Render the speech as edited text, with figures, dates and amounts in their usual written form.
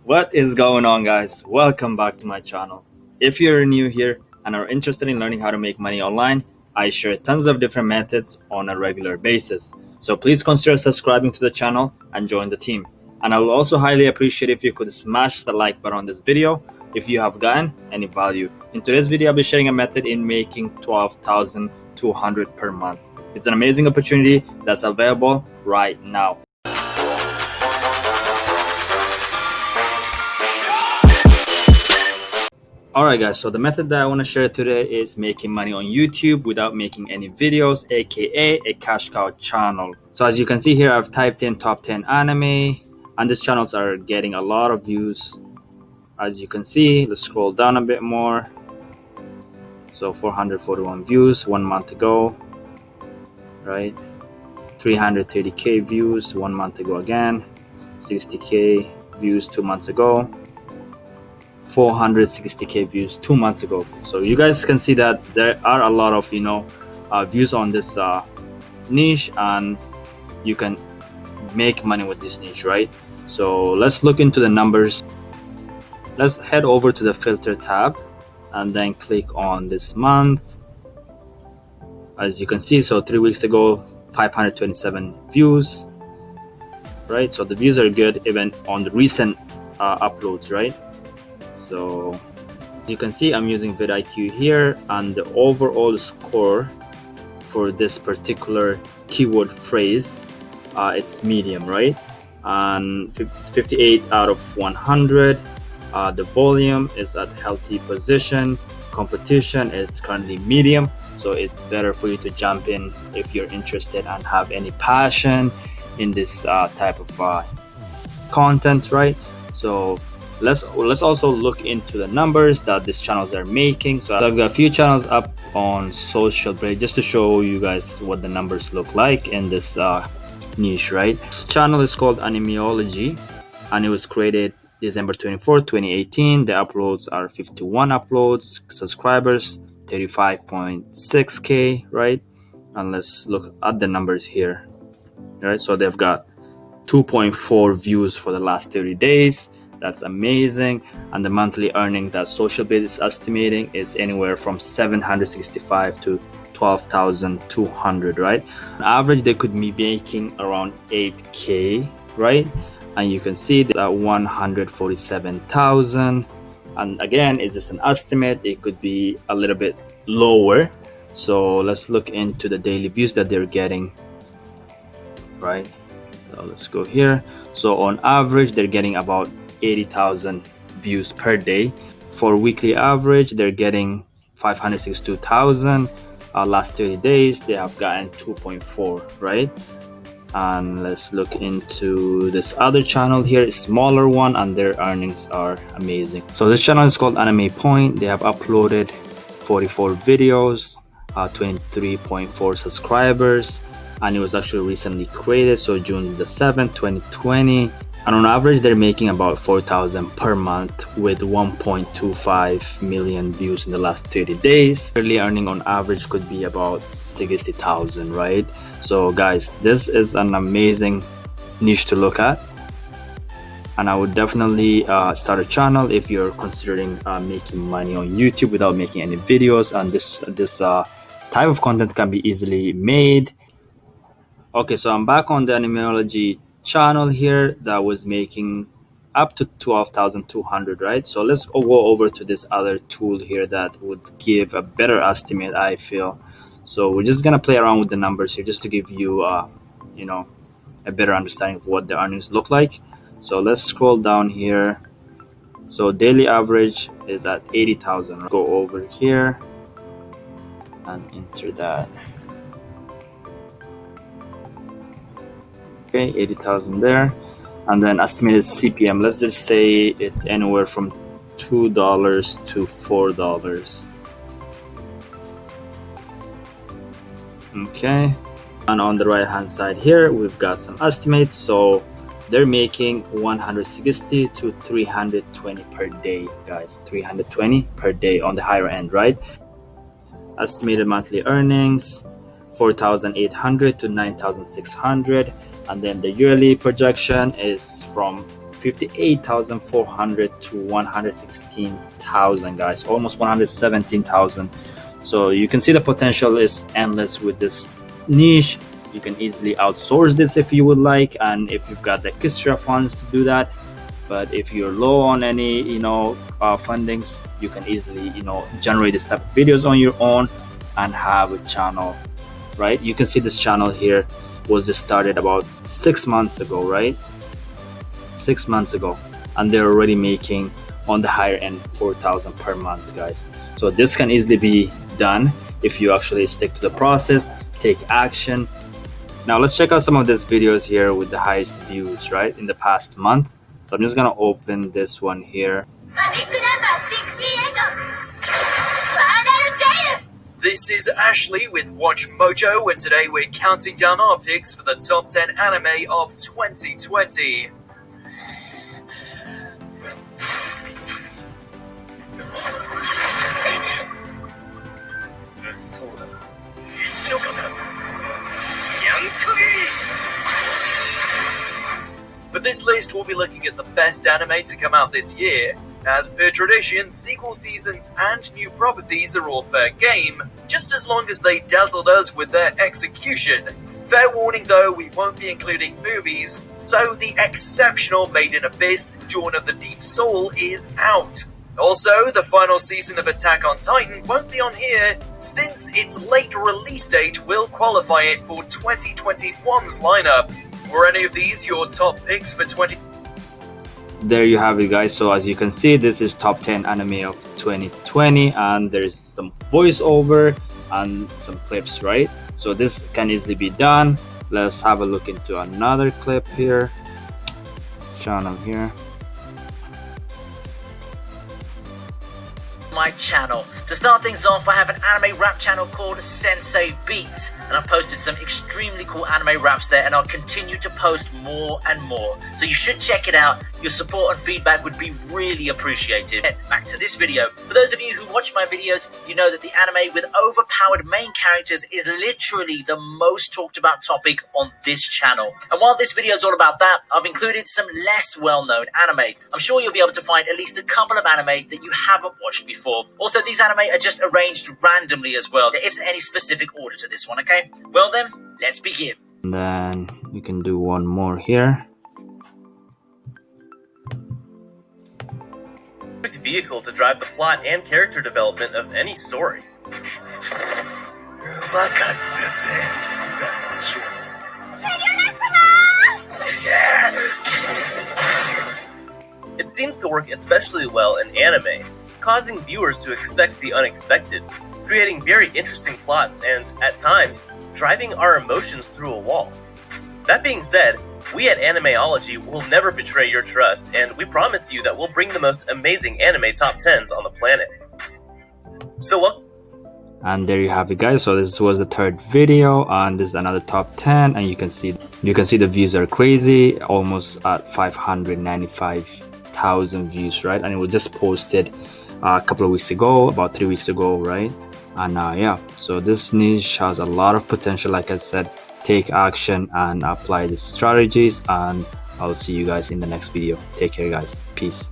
What is going on, guys? Welcome back to my channel. If you're new here and are interested in learning how to make money online, I share tons of different methods on a regular basis. So please consider subscribing to the channel and join the team. And I will also highly appreciate if you could smash the like button on this video if you have gotten any value. In today's video, I'll be sharing a method in making $12,200 per month. It's an amazing opportunity that's available right now. Alright guys, so the method that I want to share today is making money on YouTube without making any videos, aka a cash cow channel. So as you can see here, I've typed in top 10 anime and these channels are getting a lot of views. As you can see, let's scroll down a bit more. So 441 views 1 month ago, right? 330k views 1 month ago again, 60k views 2 months ago, 460k views 2 months ago. So you guys can see that there are a lot of views on this niche, and you can make money with this niche, right? So let's look into the numbers. Let's head over to the filter tab and then click on this month. As you can see, so 3 weeks ago 527 views, right? So the views are good even on the recent uploads, right? So as you can see, I'm using vidIQ here, and the overall score for this particular keyword phrase, it's medium, right? And 58 out of 100. The volume is at healthy position. Competition is currently medium, so it's better for you to jump in if you're interested and have any passion in this type of content, right? So let's also look into the numbers that these channels are making. So I've got a few channels up on Social Blade just to show you guys what the numbers look like in this niche, right? This channel is called Animeology and it was created December 24th 2018. The uploads are 51 uploads, subscribers 35.6k, right? And let's look at the numbers here, right? So they've got 2.4 views for the last 30 days. That's amazing. And the monthly earning that Social Blade is estimating is anywhere from 765 to 12,200, right? On average, they could be making around 8k, right? And you can see that 147,000. And again, it's just an estimate. It could be a little bit lower. So let's look into the daily views that they're getting, right? So let's go here. So on average, they're getting about 80,000 views per day. For weekly average, they're getting 562,000. Last 30 days, they have gotten 2.4, right? And let's look into this other channel here, a smaller one, and their earnings are amazing. So this channel is called Anime Point. They have uploaded 44 videos, 23.4 subscribers, and it was actually recently created, so June the 7th 2020. And on average, they're making about 4,000 per month with 1.25 million views in the last 30 days. Yearly earning on average could be about 60,000, right? So guys, this is an amazing niche to look at. And I would definitely start a channel if you're considering making money on YouTube without making any videos. And this type of content can be easily made. Okay, so I'm back on the Animeology channel here that was making up to 12,200, right? So let's go over to this other tool here that would give a better estimate, I feel. So we're just gonna play around with the numbers here just to give you a better understanding of what the earnings look like. So let's scroll down here. So daily average is at 80,000. Go over here and enter that. Okay, 80,000 there. And then estimated CPM, let's just say it's anywhere from $2 to $4. Okay, and on the right hand side here we've got some estimates. So they're making 160 to 320 per day, guys. 320 per day on the higher end, right? Estimated monthly earnings 4,800 to 9,600, and then the yearly projection is from 58,400 to 116,000, guys, almost 117,000. So you can see the potential is endless with this niche. You can easily outsource this if you would like, and if you've got the extra funds to do that. But if you're low on any fundings, you can easily generate this type of videos on your own and have a channel, right? You can see this channel here was just started about 6 months ago, right? 6 months ago, and they're already making on the higher end 4,000 per month, guys. So this can easily be done if you actually stick to the process, take action. Now let's check out some of these videos here with the highest views, right, in the past month. So I'm just gonna open this one here. This is Ashley with Watch Mojo, and today we're counting down our picks for the top 10 anime of 2020. For this list, we'll be looking at the best anime to come out this year. As per tradition, sequel seasons and new properties are all fair game, just as long as they dazzled us with their execution. Fair warning though, we won't be including movies, so the exceptional Made in Abyss, Dawn of the Deep Soul is out. Also, the final season of Attack on Titan won't be on here, since its late release date will qualify it for 2021's lineup. Were any of these your top picks for 20? There you have it, guys. So as you can see, this is top 10 anime of 2020, and there's some voiceover and some clips, right? So this can easily be done. Let's have a look into another clip here. Channel here. My channel. To start things off, I have an anime rap channel called Sensei Beats, and I've posted some extremely cool anime raps there, and I'll continue to post more and more. So you should check it out. Your support and feedback would be really appreciated. Back to this video. For those of you who watch my videos, you know that the anime with overpowered main characters is literally the most talked about topic on this channel. And while this video is all about that, I've included some less well-known anime. I'm sure you'll be able to find at least a couple of anime that you haven't watched before. Also, these anime are just arranged randomly as well. There isn't any specific order to this one, okay? Well then, let's begin. And then we can do one more here. Perfect vehicle to drive the plot and character development of any story. It seems to work especially well in anime, causing viewers to expect the unexpected, creating very interesting plots and, at times, driving our emotions through a wall. That being said, we at Animeology will never betray your trust, and we promise you that we'll bring the most amazing anime top 10s on the planet. So what? And there you have it, guys. So this was the third video, and this is another top 10, and you can see the views are crazy, almost at 595,000 views, right? And it was just posted a couple of weeks ago, about 3 weeks ago, right? And yeah, so this niche has a lot of potential. Like I said, take action and apply the strategies, and I'll see you guys in the next video. Take care, guys. Peace.